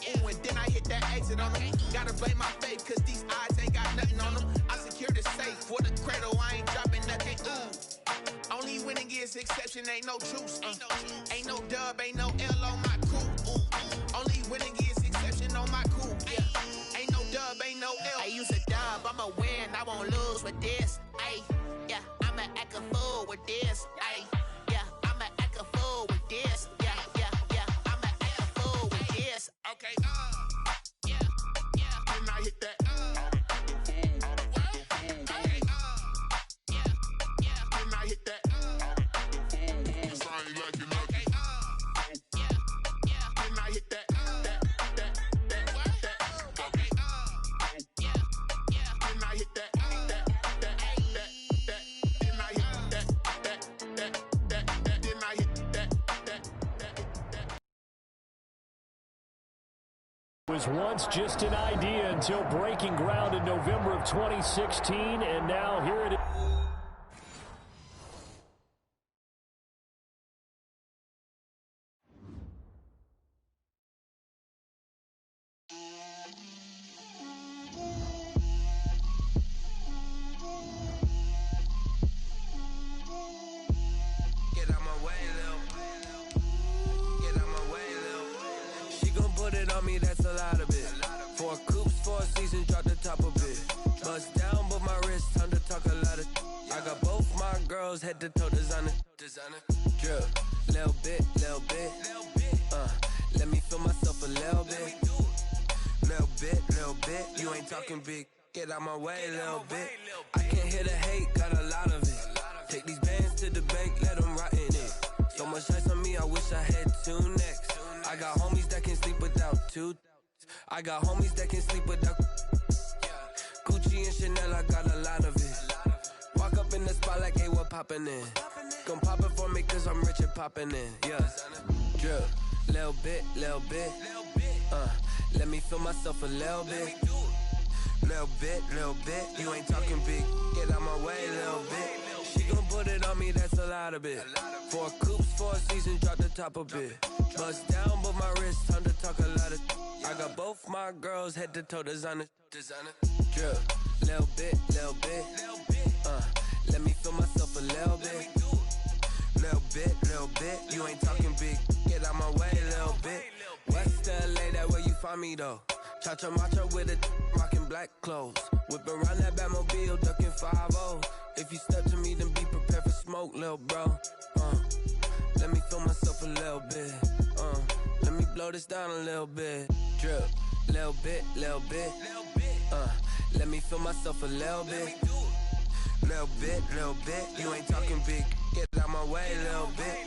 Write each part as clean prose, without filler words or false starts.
ooh, and then I hit that exit on them. Gotta blame my faith, cause these eyes ain't got nothing on them. I secure the safe for the cradle, I ain't dropping nothing, ooh. Only winning is exception, ain't no truce. Ain't no dub, ain't no L on my crew. Only winning is exception on my crew. Yeah. Ain't no dub, ain't no L. I use a dub, I'ma win, I won't lose with this. Ay, yeah, I'ma act a fool with this. Ay, yeah, I'ma act a fool with this. Yeah, yeah, yeah, I'ma act a fool with this. Okay, yeah, yeah. Then I hit that. Okay, yeah, yeah. Then I hit that. Was once just an idea until breaking ground in November of 2016, and now here it is. That's a lot of it. 4 coops, 4 seasons, drop the top of it. Bust down, but my wrist, time to talk a lot of. I got both my girls head to toe designer. Drip, little bit. Let me feel myself a little bit. Little bit. You ain't talking big. Get out my way, little bit. I can't hear the hate, got a lot of it. Take these bands to the bank, let them rot in it. So much ice on me, I wish I had 2 necks. I got homies that can sleep without 2. I got homies that can sleep without Gucci and Chanel, I got a lot of it. Walk up in the spot like, hey, what poppin' in? Come pop it for me cause I'm rich and poppin' in, yeah. Drip, little bit. Let me feel myself a little bit. Little bit. You ain't talking big, get out my way, little bit. She gon' put it on me, that's a lot of it. 4 coops, 4 seasons, drop the top of it. Bust down, but my wrist, time to talk a lot of. I got both my girls head to toe designer. Drip, little bit. Let me feel myself a little bit. Little bit. You ain't talking big, get out my way, little bit. West LA, that where you find me though. Cha-cha macha with a rockin' black clothes. Whip around that Batmobile, ducking 5-0. If you step to me, then be prepared for smoke, lil' bro. Let me feel myself a little bit. Let me blow this down a little bit. Drip, little bit. Let me feel myself a little bit. Little bit. You ain't talking big. Get out my way, little bit.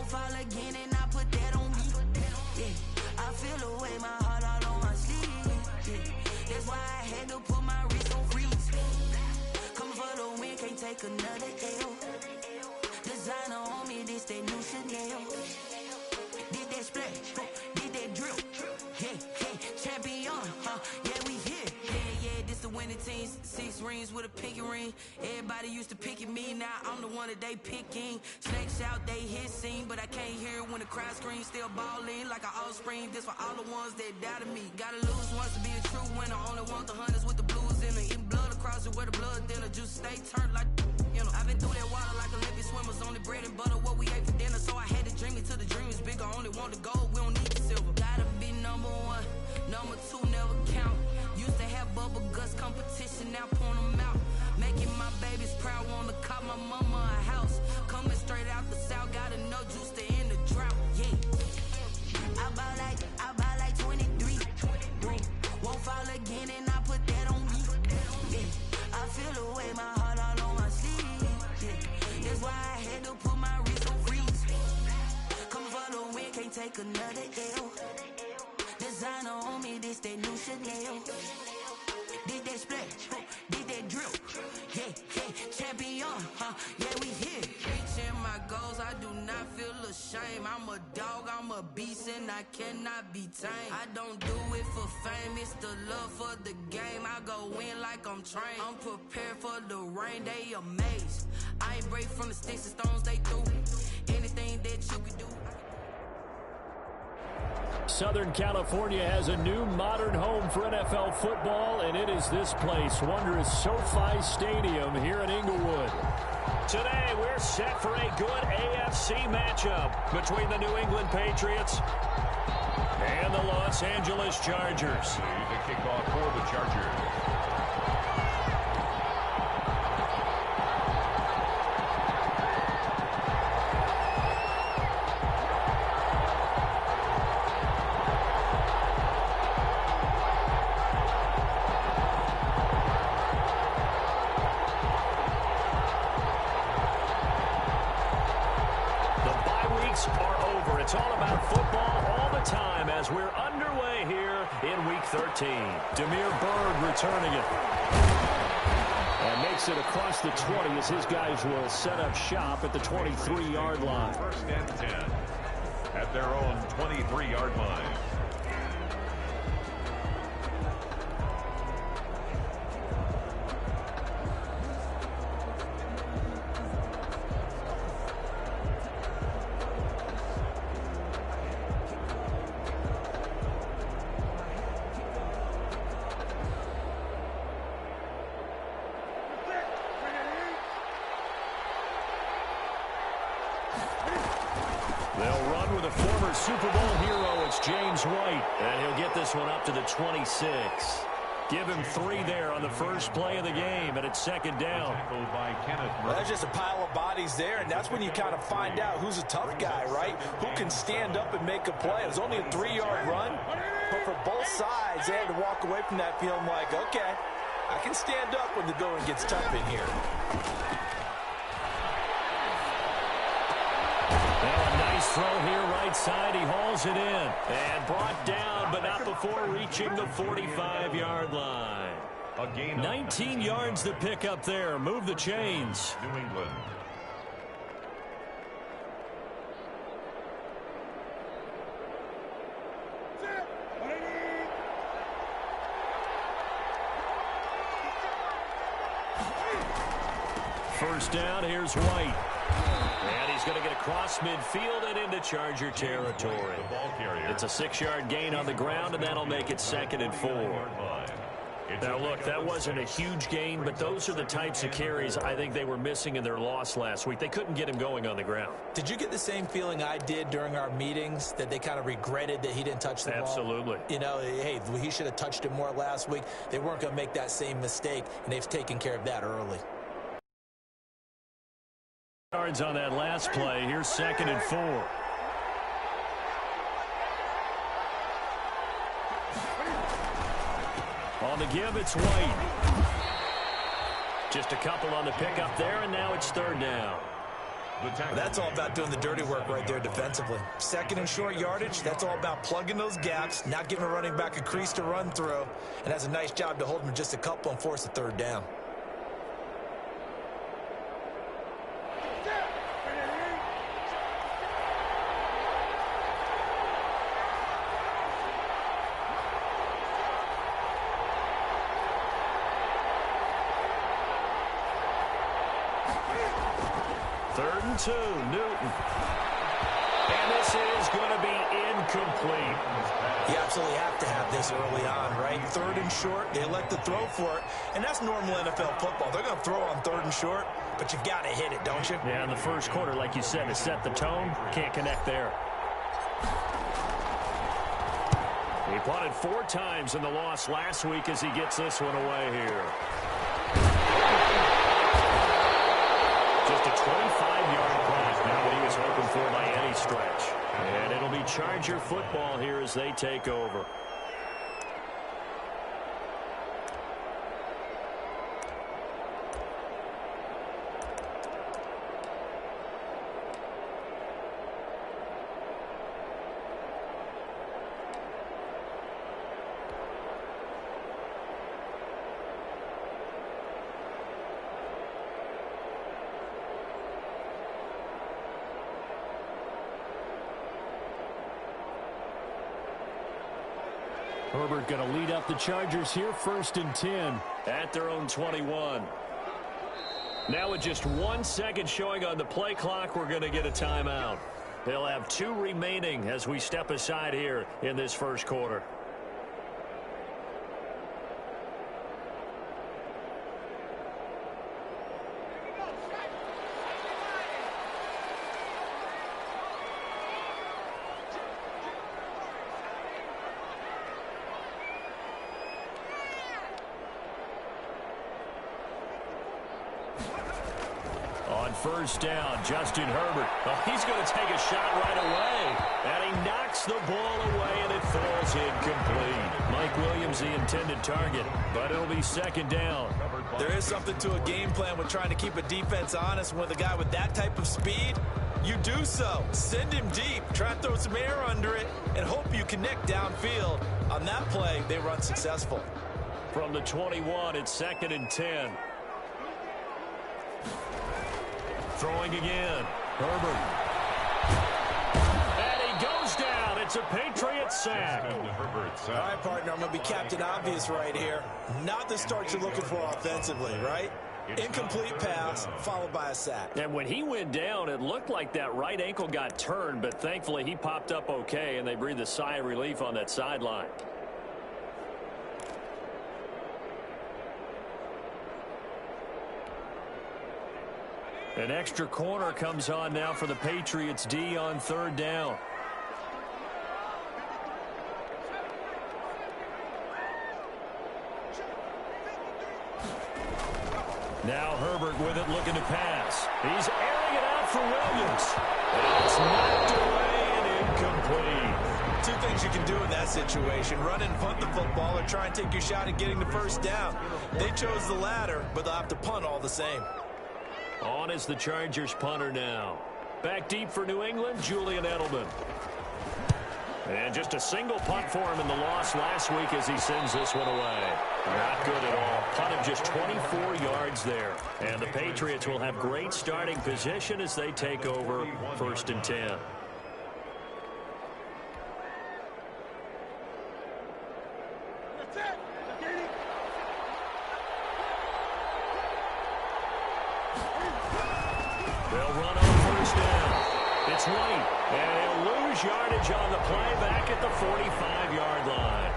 Fall again and I put that on me. Yeah, I feel away, my heart all on my sleeve. Yeah, that's why I had to put my wrist on freeze. Coming for the win, can't take another L. Designer on me, this that new Chanel. Did that splash, did that drill. Yeah, champion, yeah, we here. Yeah, this the winning team. 6 rings with a pinky ring. Everybody used to pick at me, now I'm the one that they picking. Snakes out, they hit scene, but I can't hear it when the crowd screams. Still ballin' like an offspring. This for all the ones that doubted me. Gotta lose once to be a true winner. Only want the hunters with the blues in it. Eating blood across it where the blood thinner. Juice stay turned like, you know. I've been through that water like Olympic swimmers. Only bread and butter, what we ate for dinner. So I had to dream it till the dream is bigger. Only want the gold, we don't need the silver. Gotta be number 1, number 2 never count. Used to have bubble guts competition, now point them out. Making my babies proud, wanna cop my mama a house. Coming straight out the south, gotta know juice to end the drought, yeah. I buy like 23. Won't fall again and I put that on me. Yeah, I feel away, my heart all on my sleeve. Yeah, that's why I had to put my wrist on freeze. Come for the win, can't take another L. Designer on me, this that new Chanel. that splash, did that drip. Yeah, champion, yeah, we here. Reaching my goals, I do not feel ashamed. I'm a dog, I'm a beast, and I cannot be tamed. I don't do it for fame, it's the love for the game. I go in like I'm trained. I'm prepared for the rain, they amazed. I ain't break from the sticks and stones they threw. Anything that you can do. Southern California has a new modern home for NFL football, and it is this place, wondrous SoFi Stadium here in Inglewood. Today, we're set for a good AFC matchup between the New England Patriots and the Los Angeles Chargers. The kickoff for the Chargers. It's all about football all the time as we're underway here in Week 13. Demir Bird returning it. And makes it across the 20 as his guys will set up shop at the 23-yard line. First and 10 at their own 23-yard line. They'll run with a former Super Bowl hero. It's James White. And he'll get this one up to the 26. Give him 3 there on the first play of the game, and it's second down. Well, there's just a pile of bodies there, and that's when you kind of find out who's a tough guy, right? Who can stand up and make a play. It was only a 3-yard run, but for both sides, they had to walk away from that feeling like, okay, I can stand up when the going gets tough in here. Throw here right side. He hauls it in and brought down, but not before reaching the 45-yard line. A gain of 19 yards to pick up there. Move the chains. New England. First down, here's White. And he's going to get across midfield and into Charger territory. It's a 6-yard gain on the ground, and that'll make it second and 4. Now, look, that wasn't a huge gain, but those are the types of carries I think they were missing in their loss last week. They couldn't get him going on the ground. Did you get the same feeling I did during our meetings, that they kind of regretted that he didn't touch the ball? Absolutely. You know, hey, he should have touched it more last week. They weren't going to make that same mistake, and they've taken care of that early. Yards on that last play. Here's second and 4. On the give, it's White. Just a couple on the pickup there, and now it's third down. That's all about doing the dirty work right there defensively. Second and short yardage, that's all about plugging those gaps, not giving a running back a crease to run through, and has a nice job to hold him just a couple and force a third down. Third and 2, Newton. And this is going to be incomplete. You absolutely have to have this early on, right? Third and short, they elect to throw for it, and that's normal NFL football. They're going to throw on third and short, but you've got to hit it, don't you? Yeah, in the first quarter, like you said, to set the tone, can't connect there. He punted 4 times in the loss last week as he gets this one away here. Just a 25-yard punt, not what he was hoping for by any stretch. And it'll be Charger football here as they take over. Herbert going to lead up the Chargers here, 1st and 10 at their own 21. Now with just 1 second showing on the play clock, we're going to get a timeout. They'll have 2 remaining as we step aside here in this first quarter. First down, Justin Herbert. Oh, he's going to take a shot right away. And he knocks the ball away, and it falls incomplete. Mike Williams, the intended target, but it'll be 2nd down. There is something to a game plan with trying to keep a defense honest. With a guy with that type of speed, you do so. Send him deep. Try and throw some air under it and hope you connect downfield. On that play, they run successful. From the 21, it's 2nd and 10. Throwing again. Herbert. And he goes down. It's a Patriots sack. All right, partner, I'm going to be Captain Obvious right here. Not the start you're looking for offensively, right? Incomplete pass, followed by a sack. And when he went down, it looked like that right ankle got turned, but thankfully he popped up okay, and they breathed a sigh of relief on that sideline. An extra corner comes on now for the Patriots D on 3rd down. Now Herbert with it, looking to pass. He's airing it out for Williams. And it's knocked away and incomplete. 2 things you can do in that situation: run and punt the football, or try and take your shot at getting the first down. They chose the latter, but they'll have to punt all the same. On is the Chargers punter now. Back deep for New England, Julian Edelman. And just a single punt for him in the loss last week as he sends this one away. Not good at all. Punt of just 24 yards there. And the Patriots will have great starting position as they take over 1st and 10. They'll run on 1st down. It's White, and he'll lose yardage on the play back at the 45-yard line.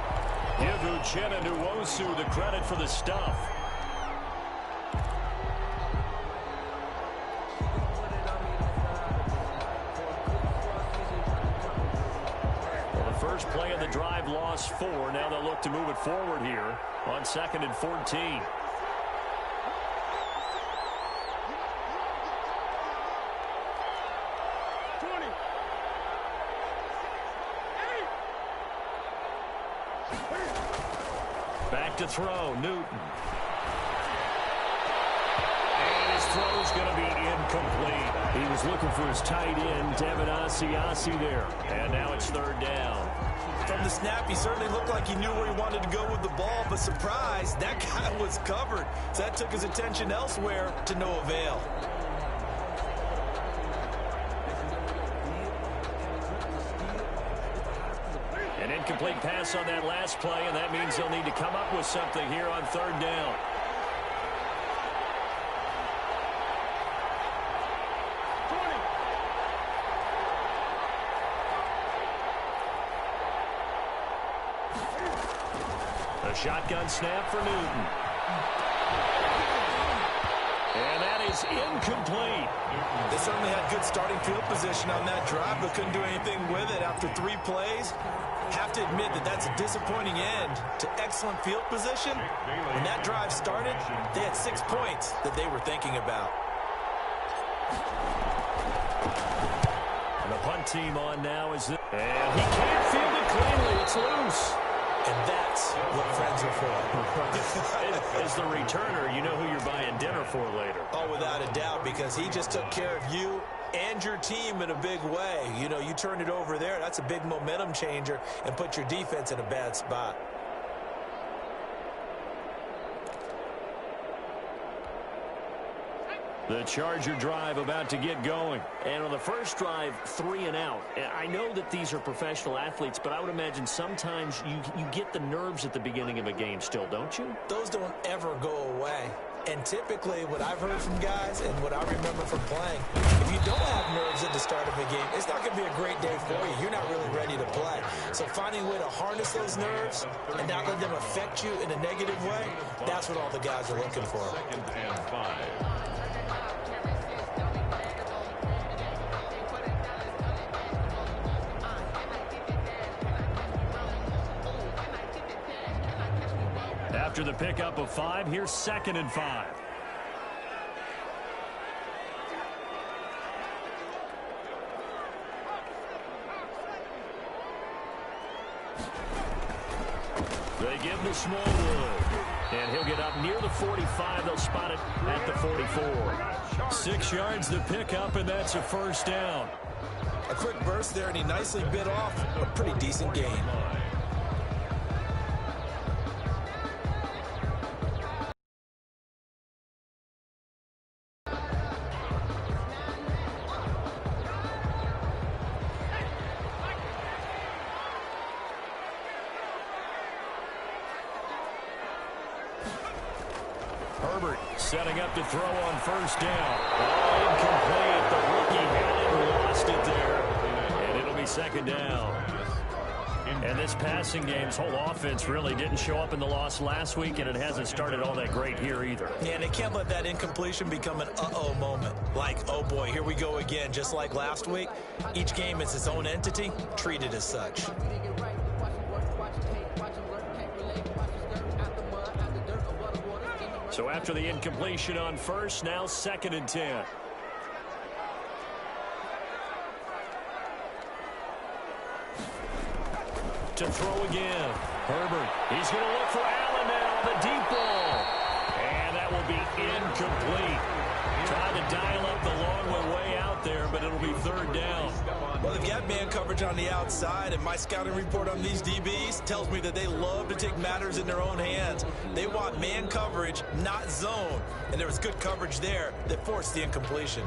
Give Uchenna Nwosu the credit for the stuff. Well, the first play of the drive lost 4. Now they'll look to move it forward here on 2nd and 14. Back to throw, Newton. And his throw's going to be incomplete. He was looking for his tight end, Devin Asiasi there. And now it's 3rd down. From the snap, he certainly looked like he knew where he wanted to go with the ball, but surprise, that guy was covered. So that took his attention elsewhere to no avail. An incomplete pass on that last play, and that means they'll need to come up with something here on 3rd down. A shotgun snap for Newton. And that is incomplete. They certainly had good starting field position on that drive, but couldn't do anything with it after 3 plays. Have to admit that that's a disappointing end to excellent field position. When that drive started, they had 6 points that they were thinking about. And the punt team on now is this. And he can't field it cleanly. It's loose. And that's what friends are for. As the returner, you know who you're buying dinner for later. Oh, without a doubt, because he just took care of you and your team in a big way. You know, you turned it over there. That's a big momentum changer and put your defense in a bad spot. The Charger drive about to get going. And on the first drive, 3 and out. I know that these are professional athletes, but I would imagine sometimes you get the nerves at the beginning of a game still, don't you? Those don't ever go away. And typically, what I've heard from guys and what I remember from playing, if you don't have nerves at the start of a game, it's not going to be a great day for you. You're not really ready to play. So finding a way to harness those nerves and not let them affect you in a negative way, that's what all the guys are looking for. 2nd and 5. After the pickup of 5, here's 2nd and 5. They give him to Smallwood. And he'll get up near the 45. They'll spot it at the 44. 6 yards the pickup, and that's a first down. A quick burst there, and he nicely bit off a pretty decent gain. Herbert setting up to throw on first down. Oh, incomplete. The rookie had it and lost it there. And it'll be 2nd down. And this passing game's whole offense really didn't show up in the loss last week, and it hasn't started all that great here either. Yeah, and they can't let that incompletion become an uh-oh moment. Like, oh boy, here we go again, just like last week. Each game is its own entity, treated as such. So after the incompletion on first, now 2nd and 10. To throw again. Herbert. He's going to look for Allen now. The deep ball. And that will be incomplete. Trying to dial up the long way out there, but it'll be 3rd down. Well, they've got man coverage on the outside, and my scouting report on these DBs tells me that they love to take matters in their own hands. They want man coverage, not zone. And there was good coverage there that forced the incompletion.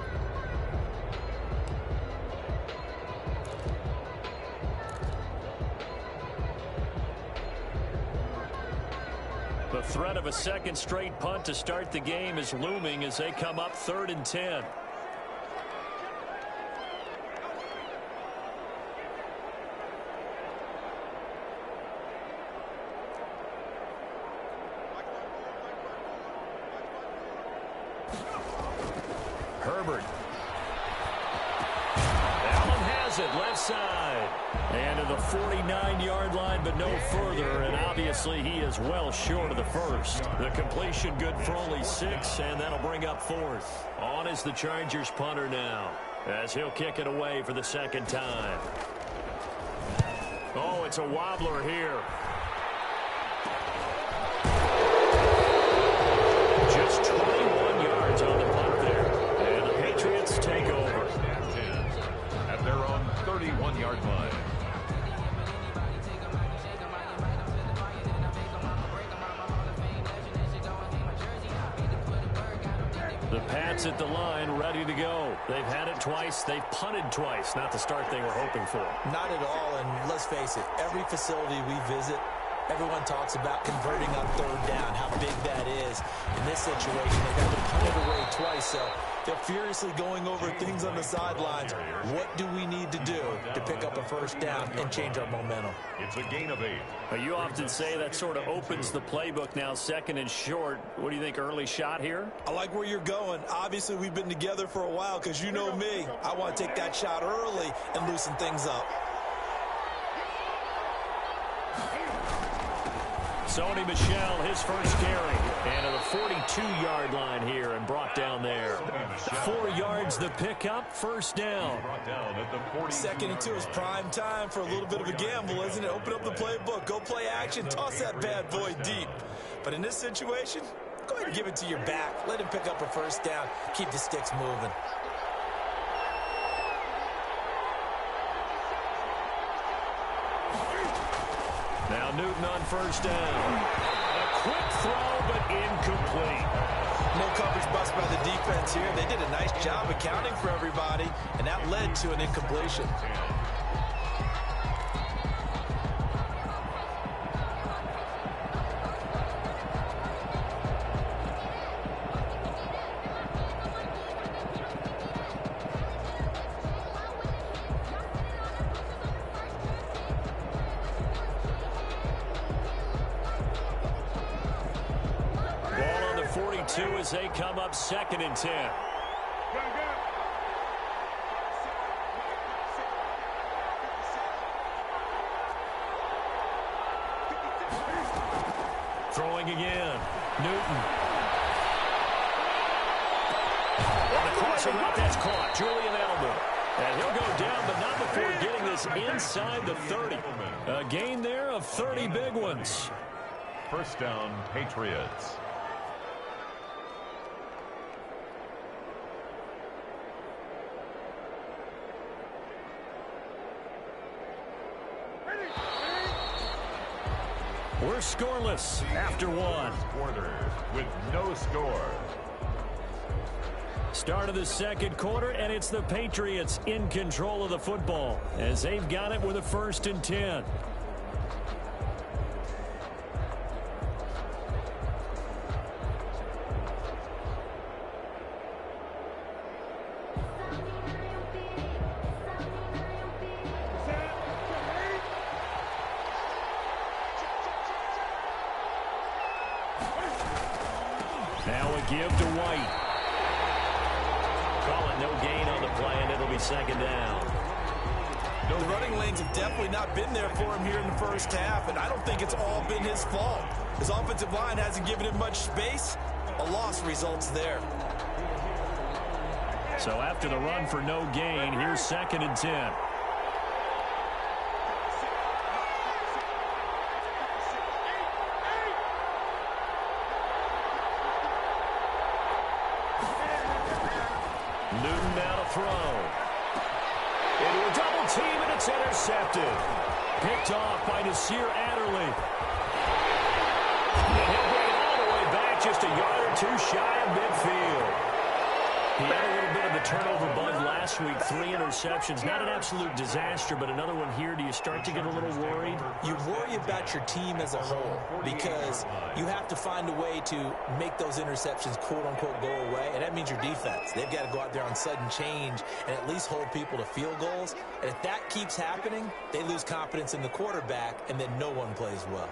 The threat of a 2nd straight punt to start the game is looming as they come up 3rd and 10. Herbert. Allen has it left side. And to the 49-yard line, but no further. And obviously he is well short of the first. The completion good for only 6, and that'll bring up 4th. On is the Chargers punter now, as he'll kick it away for the 2nd time. Oh, it's a wobbler here. Just 21 yards on the punt there. And the Patriots take over. At their own 31-yard line. The Pats at the line, ready to go. They've had it twice. They've punted twice. Not the start they were hoping for. Not at all, and let's face it, every facility we visit, everyone talks about converting on 3rd down, how big that is. In this situation, they've had to punt it away twice, so they're furiously going over things on the sidelines. What do we need to do to pick up a first down and change our momentum? It's a gain of 8. You often say that sort of opens the playbook now, 2nd and short. What do you think, early shot here? I like where you're going. Obviously, we've been together for a while because you know me. I want to take that shot early and loosen things up. Sony Michel, his first carry. And to the 42-yard line here and brought down there. 4 yards the pickup, first down. 2nd and 2 is prime time for a little bit of a gamble, isn't it? Open up the playbook, go play action, toss that bad boy deep. But in this situation, go ahead and give it to your back. Let him pick up a first down. Keep the sticks moving. Now Newton on first down. A quick throw, but incomplete. No coverage bust by the defense here. They did a nice job accounting for everybody, and that led to an incompletion. As they come up 2nd and 10. Throwing again. Newton. And the crossing route, that's caught. Julian Edelman. And he'll go down, but not before getting this inside the 30. A gain there of 30 big ones. First down, Patriots. We're scoreless after one. Quarter with no score. Start of the second quarter, and it's the Patriots in control of the football as they've got it with a 1st and 10. Now a give to White. Call it no gain on the play, and it'll be 2nd down. The running lanes have definitely not been there for him here in the first half, and I don't think it's all been his fault. His offensive line hasn't given him much space. A loss results there. So after the run for no gain, here's 2nd and 10. Newton now to throw. Into a double team, and it's intercepted. Picked off by Nasir Adderley. And he'll bring it all the way back, just a yard or 2 shy of midfield. He had a little bit of the turnover bug last week, 3 interceptions. Not an absolute disaster, but another one here. Do you start to get a little worried? You worry about your team as a whole because you have to find a way to make those interceptions, quote-unquote, go away, and that means your defense. They've got to go out there on sudden change and at least hold people to field goals. And if that keeps happening, they lose confidence in the quarterback, and then no one plays well.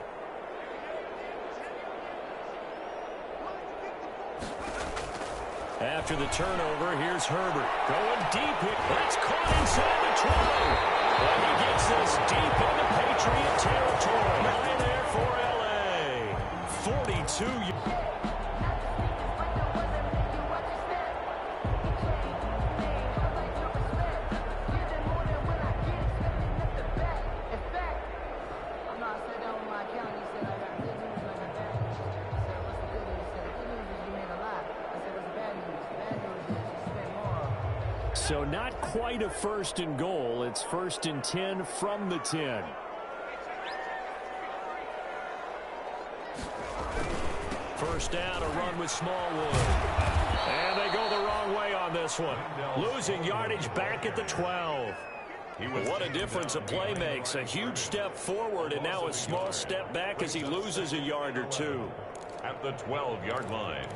After the turnover, here's Herbert. Going deep. That's caught inside the 12. But he gets this deep into Patriot territory. Line there for L.A. 42. So not quite a 1st and goal. It's 1st and 10 from the 10. First down, a run with Smallwood. And they go the wrong way on this one. Losing yardage back at the 12. What a difference a play makes. A huge step forward and now a small step back as he loses a yard or 2. At the 12-yard line.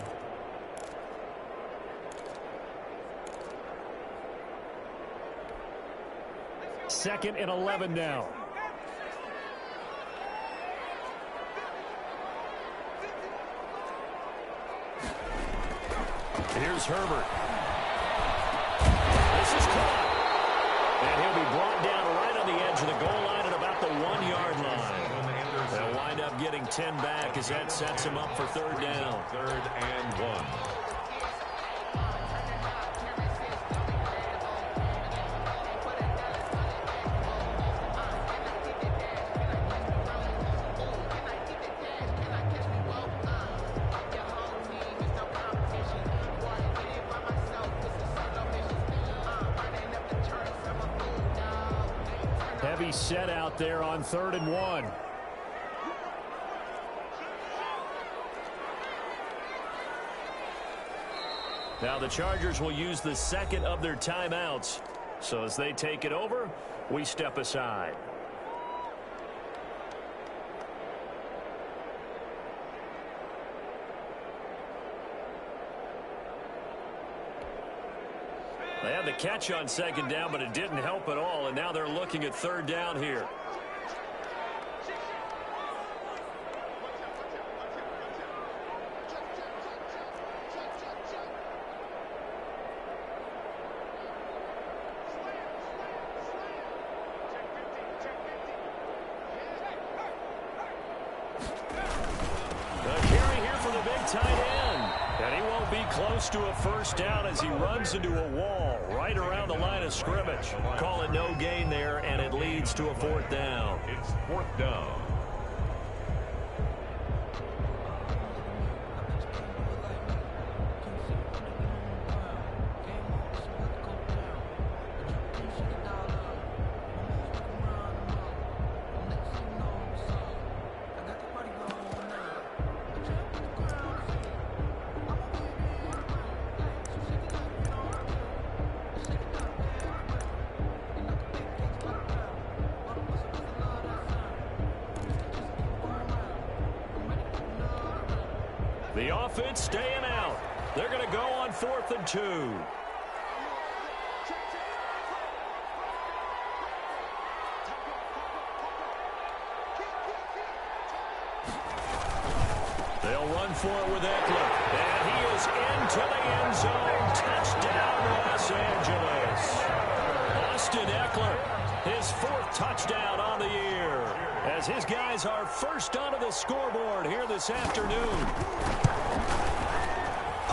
Second and 11 now. Here's Herbert. This is caught. And he'll be brought down right on the edge of the goal line at about the 1-yard line. They'll wind up getting 10 back as that sets him up for 3rd down. 3rd and 1. Heavy set out there on 3rd and 1. Now the Chargers will use the second of their timeouts. So as they take it over, we step aside. They had the catch on second down, but it didn't help at all, and now they're looking at third down here. The carry here for the big tight end. And he won't be close to a first down as he runs into a wall right around the line of scrimmage. Call it no gain there, and it leads to a fourth down. It's fourth down. The offense staying out. They're going to go on 4th and 2. They'll run for it with Eckler. And he is into the end zone. Touchdown, Los Angeles. Austin Eckler, his 4th touchdown on the year, as his guys are first onto the scoreboard here this afternoon.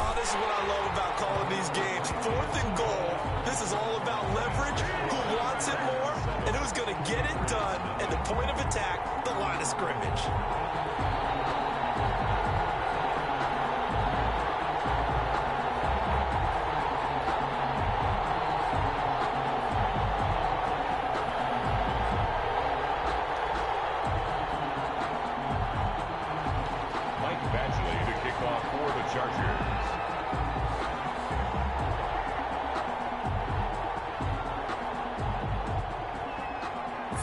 Oh, this is what I love about calling these games. 4th and goal. This is all about leverage, who wants it more, and who's going to get it done at the point of attack, the line of scrimmage.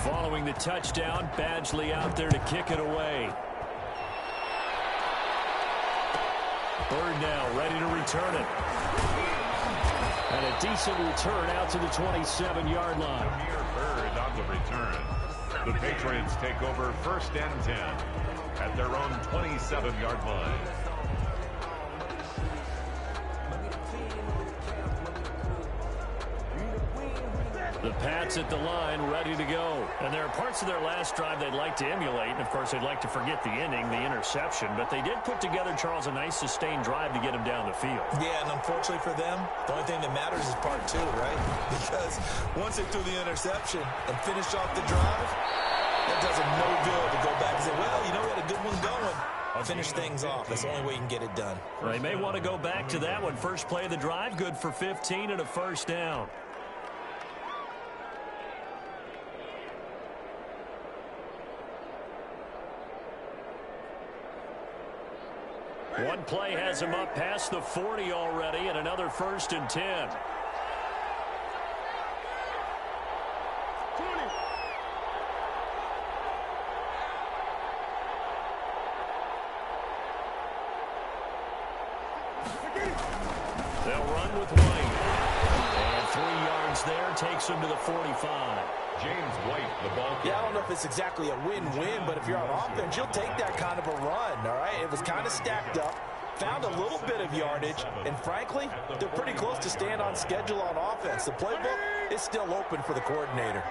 Following the touchdown, Badgley out there to kick it away. Bird now ready to return it. And a decent return out to the 27-yard line. Near Bird on the return. The Patriots take over 1st and 10 at their own 27-yard line. The Pats at the line, ready to go. And there are parts of their last drive they'd like to emulate. And, of course, they'd like to forget the ending, the interception. But they did put together, Charles, a nice sustained drive to get them down the field. Yeah, and unfortunately for them, the only thing that matters is part 2, right? Because once they threw the interception and finished off the drive, that does them no good to go back and say, well, you know, we had a good one going. Finish things off. That's the only way you can get it done. Well, they may want to go back to that one. First play of the drive, good for 15 and a first down. One play has him up past the 40 already, and another 1st and 10. They'll run with White. And 3 yards there takes him to the 45. James White, the ball carrier. Yeah, I don't know if it's exactly a win-win, but if you're on offense, you'll take that kind of a run, all right? It was kind of stacked up, found a little bit of yardage, and frankly, they're pretty close to staying on schedule on offense. The playbook is still open for the coordinator.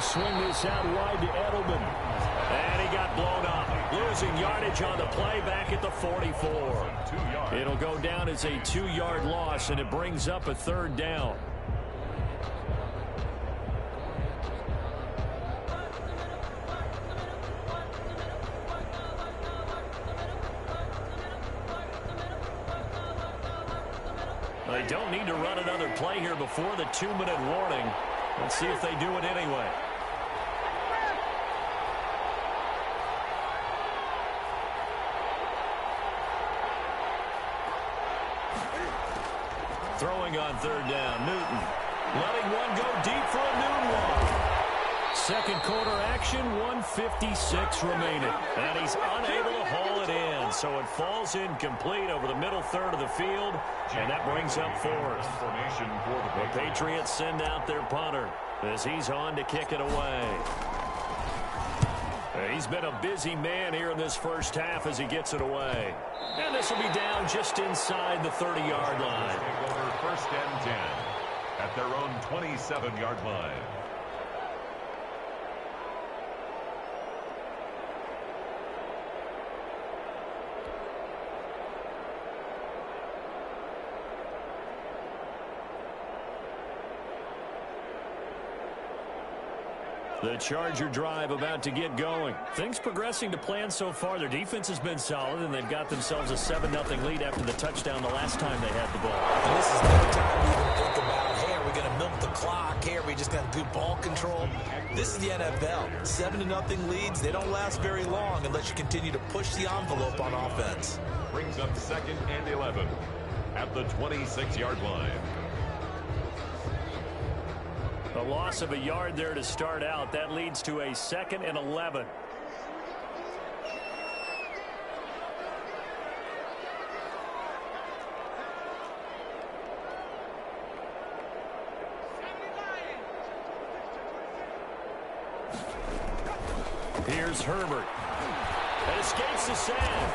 Swing this out wide to Edelman. And he got blown up. Losing yardage on the play back at the 44. It'll go down as a 2-yard loss, and it brings up a 3rd down. They don't need to run another play here before the 2-minute warning. Let's see if they do it anyway. Throwing on third down, Newton. Letting one go deep for a Newton one. Second quarter action, 1:56 remaining. And he's unable to haul it in. So it falls incomplete over the middle third of the field. And that brings up fourth. The Patriots send out their punter as he's on to kick it away. He's been a busy man here in this first half as he gets it away. And this will be down just inside the 30-yard line. First and 10 at their own 27-yard line. The Charger drive about to get going. Things progressing to plan so far. Their defense has been solid, and they've got themselves a 7-0 lead after the touchdown the last time they had the ball. And this is no time to even think about, hey, are we going to milk the clock? Hey, are we just going to do ball control? This is the NFL. 7-0 leads, they don't last very long unless you continue to push the envelope on offense. Brings up 2nd and 11 at the 26-yard line. A loss of a yard there to start out. That leads to a 2nd and 11. Here's Herbert. It escapes the sand.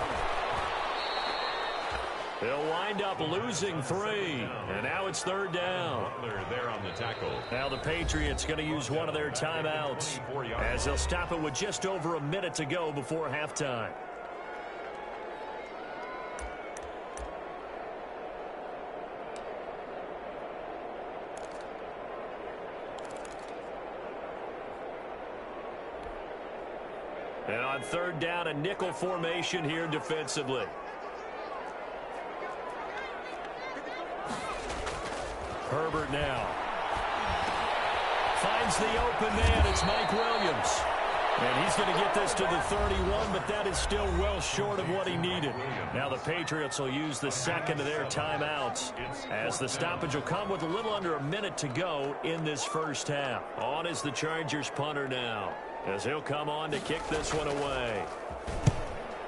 They'll wind up losing 3. And now it's third down. There on the tackle. Now the Patriots going to use one of their timeouts as they'll stop it with just over a minute to go before halftime. And on third down, a nickel formation here defensively. Herbert now. Finds the open man. It's Mike Williams. And he's going to get this to the 31, but that is still well short of what he needed. Now the Patriots will use the second of their timeouts as the stoppage will come with a little under a minute to go in this first half. On is the Chargers punter now as he'll come on to kick this one away.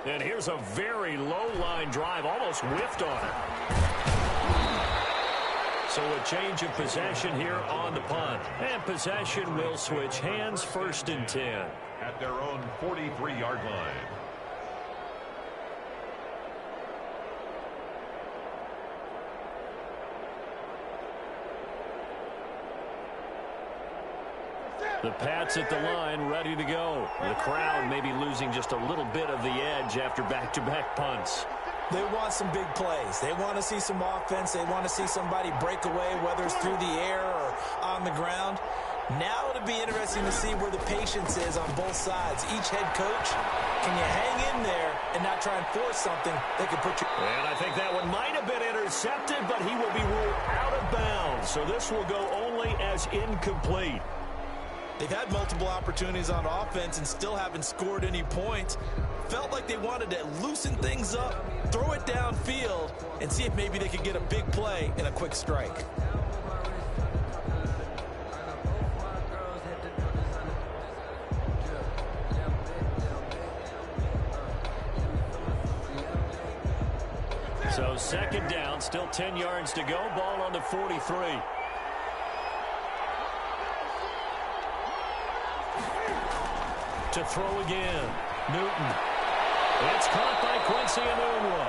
And here's a very low-line drive, almost whiffed on it. So a change of possession here on the punt. And possession will switch hands, 1st and 10. At their own 43-yard line. The Pats at the line, ready to go. The crowd may be losing just a little bit of the edge after back-to-back punts. They want some big plays. They want to see some offense. They want to see somebody break away, whether it's through the air or on the ground. Now it'll be interesting to see where the patience is on both sides. Each head coach, can you hang in there and not try and force something that could put you... And I think that one might have been intercepted, but he will be ruled out of bounds. So this will go only as incomplete. They've had multiple opportunities on offense and still haven't scored any points. Felt like they wanted to loosen things up, throw it downfield, and see if maybe they could get a big play and a quick strike. So second down, still 10 yards to go, ball on the 43. To throw again, Newton. It's caught by Quincy Enunwa.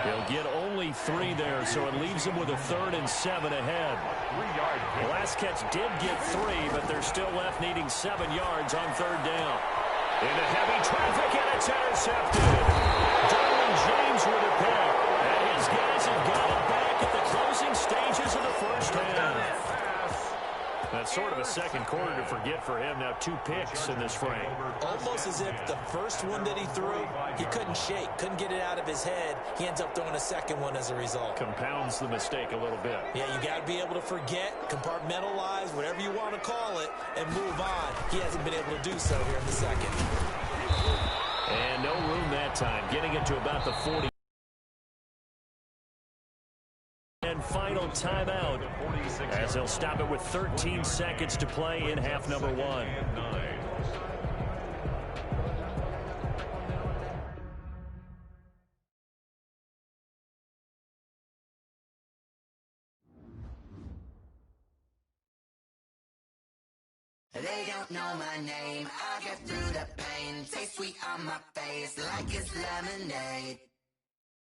He'll get only 3 there, so it leaves him with a 3rd and 7 ahead. The last catch did get 3, but they're still left needing 7 yards on third down. Into heavy traffic, and it's intercepted. Derwin James with a pick. And his guys have got it back at the closing stages of the first half. That's sort of a second quarter to forget for him. Now 2 picks in this frame. Almost as if the first one that he threw, he couldn't shake, couldn't get it out of his head. He ends up throwing a second one as a result. Compounds the mistake a little bit. Yeah, you got to be able to forget, compartmentalize, whatever you want to call it, and move on. He hasn't been able to do so here in the second. And no room that time, getting it to about the 40. And final timeout as they'll stop it with 13 seconds to play in half number 1. They don't know my name, I get through the pain. Taste sweet on my face like it's lemonade.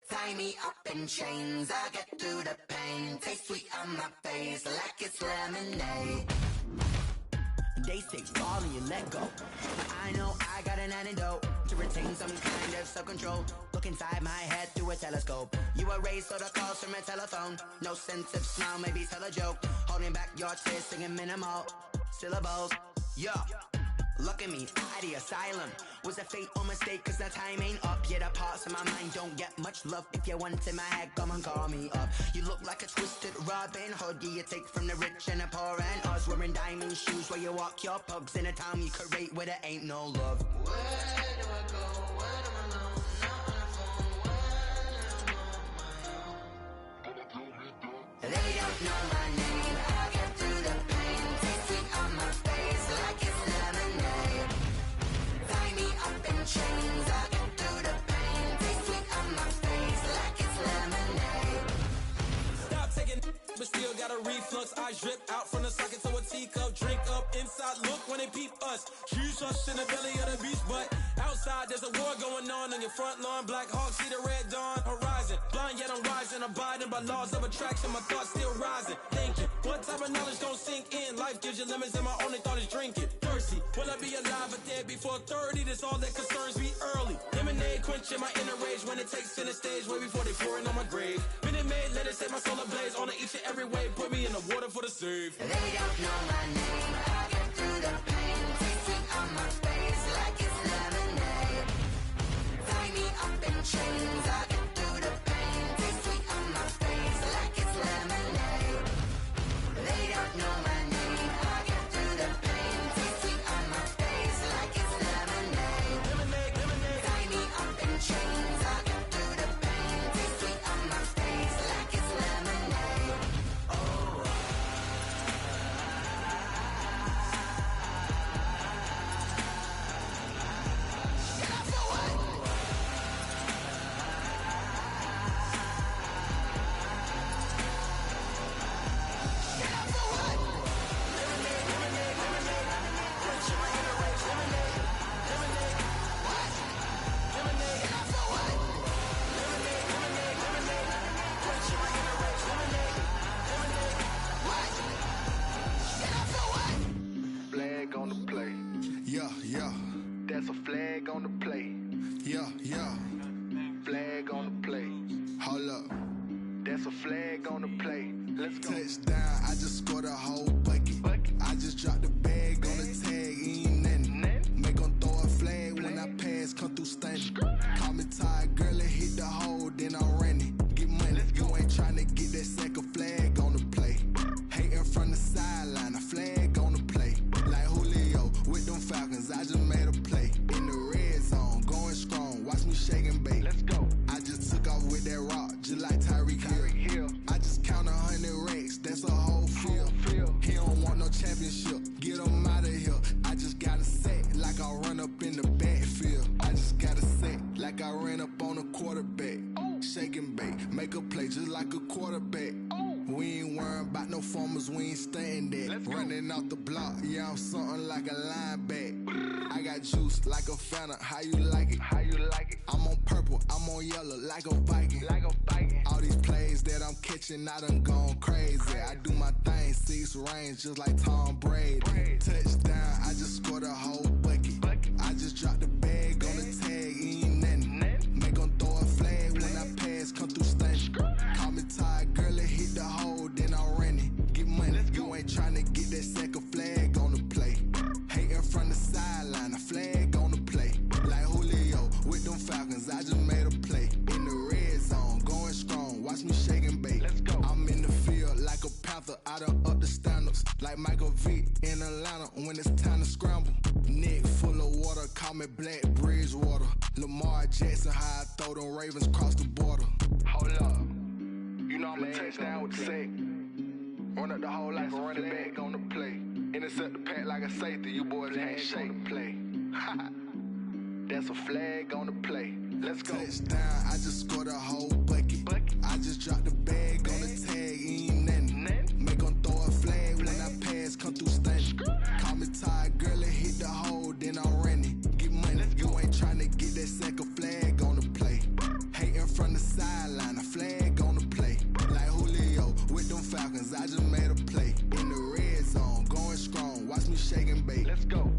Tie me up in chains, I get through the pain. Taste sweet on my face like it's lemonade. They say fall and you let go. I know I got an antidote to retain some kind of self-control. Look inside my head through a telescope. You erase all the calls from a telephone. No sense of smile, maybe tell a joke. Holding back your tears, singing minimal syllables. Yeah. Look at me, at the asylum. Was a fate or mistake, cause the time ain't up. Yet the parts of my mind don't get much love. If you want in my head, come and call me up. You look like a twisted Robin Hood. You take from the rich and the poor and us. Wearing diamond shoes where you walk your pugs in a town you could rate where there ain't no love. Where do I go? When I'm alone? Not on the phone. When I'm on my own. They don't know my name. I get through the pain. Taste sweet on my face like it's lemonade. Tie me up in chains. I get through the pain. Taste sweet on my face like it's lemonade. Stop taking, but still got a reflux. I drip out from the socket to a teacup. Drink up inside. Look when they peep us. Shoes us in the belly of the beach, but outside there's a war going on your front lawn. Black Hawk see the red dawn horizon. Blind yet I'm rising, abiding by laws of attraction. My thoughts still rising. Thinking, what type of knowledge gon' sink in? Life gives you lemons and my only thought is drinking. Thirsty, will I be alive or dead before 30? That's all that concerns me early. Lemonade quenching my inner rage when it takes center stage way before they pour it on my grave. Minute Maid, let it set my soul ablaze. On each and every way, put me in the water for the save. They don't know my name. I get through the pain. Taste sweet on my face like it's lemonade. Tie me up in chains. I get through the pain. Taste sweet on my face like it's lemonade. They don't know my name. I get through the pain. Taste sweet on my face like it's lemonade. Tie me up in chains. I get through the pain. Taste sweet on my face like it's lemonade. Oh. Flag on the play. Yeah, yeah. That's a flag on the play. Yeah, yeah. Flag on the play. Hold up. That's a flag on the play. Let's go. Touchdown, I just scored a whole bucket. I just dropped the bag on the tag, ain't nothing. Make 'em throw a flag when I pass, come through stunning. Call me tired, girl, and hit the hole, then I'm running. Get money, you ain't tryna get that second flag on the play. Hating from the sideline, a flag on the play. Like Julio with them Falcons, I just made a play. In the red zone, going strong, watch me shake and bake. Let's go. I just took off with that rock, just like Tyreek Hill. I just count 100 racks, that's a whole field. He don't want no championship, get him out of here. I just got a set, like I run up in the backfield. I just got a set, like I ran up on a quarterback. Shake and bake, make a play just like a quarterback. We ain't worrying about no formers, we ain't staying there. Running off the block, yeah, I'm something like a lineback. I got juice like a Fanta, how you like it? How you like it? I'm on purple, I'm on yellow, like a Viking. Like a Viking. All these plays that I'm catching, I done gone crazy. I do my thing, 6 range, just like Tom Brady. Touchdown, I just scored a whole bucket. I just dropped the bag on the tag, ain't nothing. Make 'em throw a flag when I pass, come through stunning. Call me tired, girl, and hit the hole, then I'm running. Get money, you ain't tryna get that second me Black Bridgewater. Lamar Jackson, how I throw them Ravens cross the border. Hold up. You know I'm a touchdown with the sack. Run up the hole like a running back on the play. Intercept the pack like a safety. You boys can't shake the play. That's a flag on the play. Let's go. Touchdown, I just scored a whole bucket. I just dropped the bag on the tag, ain't nothing. Make them throw a flag when I pass, come through stunning. Call me tired, girl, and hit the hole, then I'm running. Get money, you ain't tryna get that second flag on the play. Hating from the sideline, a flag on the play. Like Julio with them Falcons, I just made a play. In the red zone, going strong, watch me shake and bake. Let's go.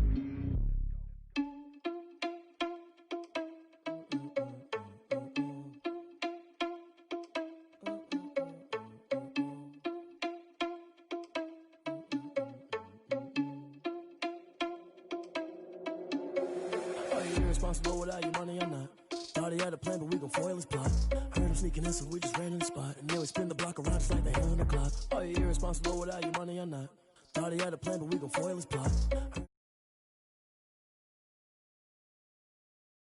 Irresponsible without your money or not. Thought he had a plan, but we gon' foil his plot. Heard him sneaking in, so we just ran in the spot. And then we spin the block around just like they on the clock. Are you irresponsible without your money or not? Thought he had a plan, but we gon' foil his plot.